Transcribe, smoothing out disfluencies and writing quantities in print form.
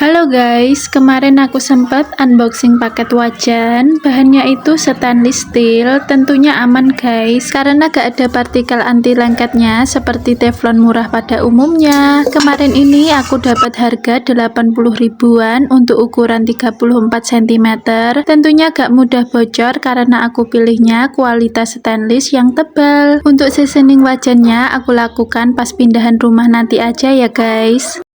Halo guys, kemarin aku sempat unboxing paket wajan. Bahannya itu stainless steel, tentunya aman guys, karena gak ada partikel anti lengketnya seperti teflon murah pada umumnya. Kemarin ini aku dapat harga 80 ribuan untuk ukuran 34 cm. Tentunya gak mudah bocor karena aku pilihnya kualitas stainless yang tebal. Untuk seasoning wajannya aku lakukan pas pindahan rumah nanti aja ya guys.